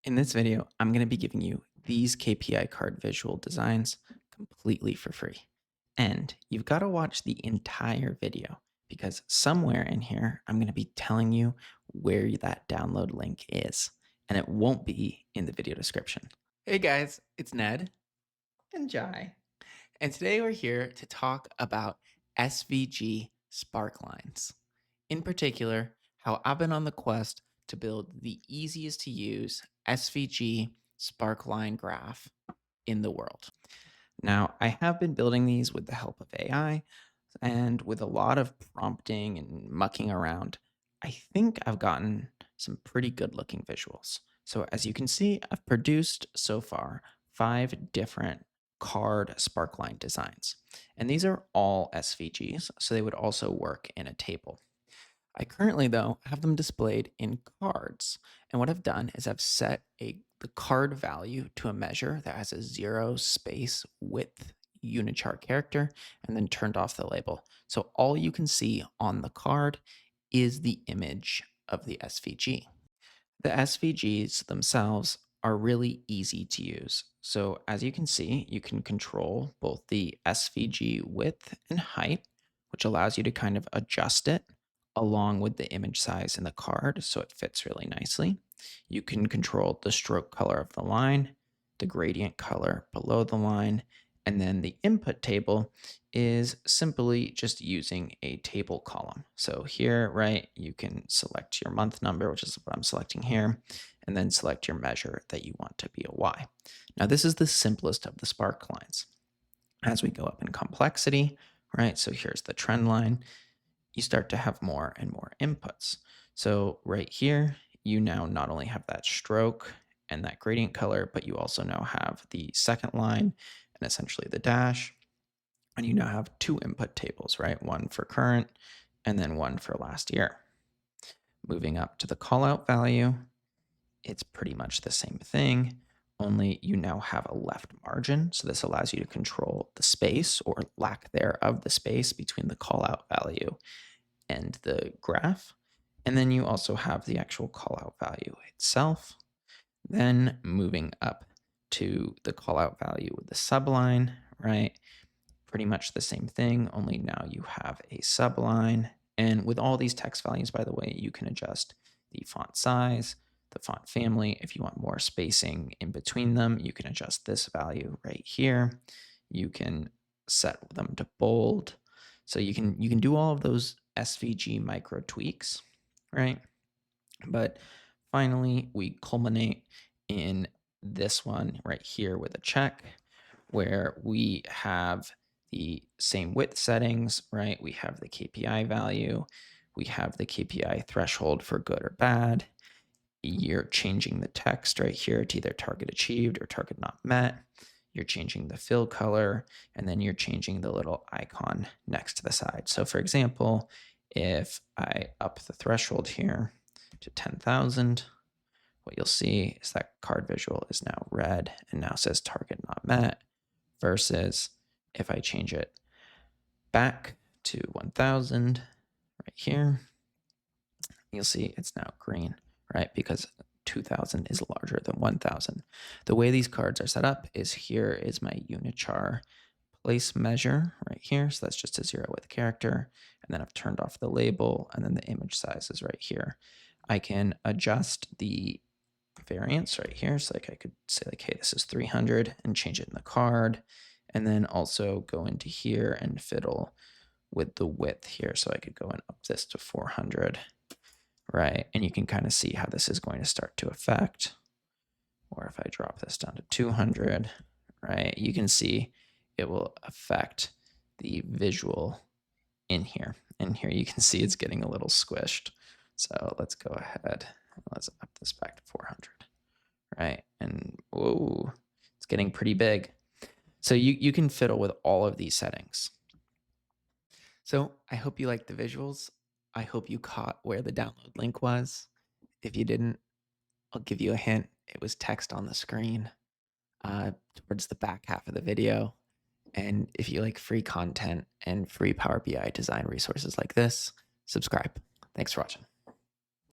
In this video, I'm going to be giving you these KPI card visual designs completely for free. And you've got to watch the entire video because somewhere in here, I'm going to be telling you where that download link is. And it won't be in the video description. Hey guys, it's Ned and Jai. And today we're here to talk about SVG Sparklines. In particular, how I've been on the quest to build the easiest to use SVG Sparkline graph in the world. Now, I have been building these with the help of AI and with a lot of prompting and mucking around. I think I've gotten some pretty good looking visuals. So as you can see, I've produced so far 5 different card sparkline designs. And these are all SVGs, so they would also work in a table. I currently, though, have them displayed in cards. And what I've done is I've set the card value to a measure that has a 0 space width unichar character and then turned off the label. So all you can see on the card is the image of the SVG. The SVGs themselves are really easy to use. So as you can see, you can control both the SVG width and height, which allows you to kind of adjust it along with the image size in the card so it fits really nicely. You can control the stroke color of the line, the gradient color below the line, and then the input table is simply just using a table column. So here, right, you can select your month number, which is what I'm selecting here, and then select your measure that you want to be a Y. Now, this is the simplest of the spark lines. As we go up in complexity, right, so here's the trend line, you start to have more and more inputs. So right here, you now not only have that stroke and that gradient color, but you also now have the second line and essentially the dash. And you now have 2 input tables, right? One for current and then one for last year. Moving up to the callout value, it's pretty much the same thing, only you now have a left margin. So this allows you to control the space or lack thereof the space between the callout value and the graph. And then you also have the actual callout value itself. Then moving up to the callout value with the subline, right? Pretty much the same thing, only now you have a subline. And with all these text values, by the way, you can adjust the font size, the font family. If you want more spacing in between them, you can adjust this value right here. You can set them to bold. So you can do all of those SVG micro tweaks, right? But finally, we culminate in this one right here with a check where we have the same width settings, right? We have the KPI value. We have the KPI threshold for good or bad. You're changing the text right here to either target achieved or target not met. You're changing the fill color, and then you're changing the little icon next to the side. So for example, if I up the threshold here to 10,000, what you'll see is that card visual is now red and now says target not met, versus if I change it back to 1000 right here, you'll see it's now green, right? Because 2000 is larger than 1000. The way these cards are set up is here is my unichar place measure right here. So that's just a 0 with character. And then I've turned off the label, and then the image size is right here. I can adjust the variance right here. So like I could say like, hey, this is 300 and change it in the card. And then also go into here and fiddle with the width here. So I could go and up this to 400, right? And you can kind of see how this is going to start to affect. Or if I drop this down to 200, right, you can see it will affect the visual in here. And here you can see it's getting a little squished. So let's go ahead and let's up this back to 400, right? And whoa, it's getting pretty big. So you can fiddle with all of these settings. So I hope you liked the visuals. I hope you caught where the download link was. If you didn't, I'll give you a hint. It was text on the screen towards the back half of the video. And if you like free content and free Power BI design resources like this, subscribe. Thanks for watching.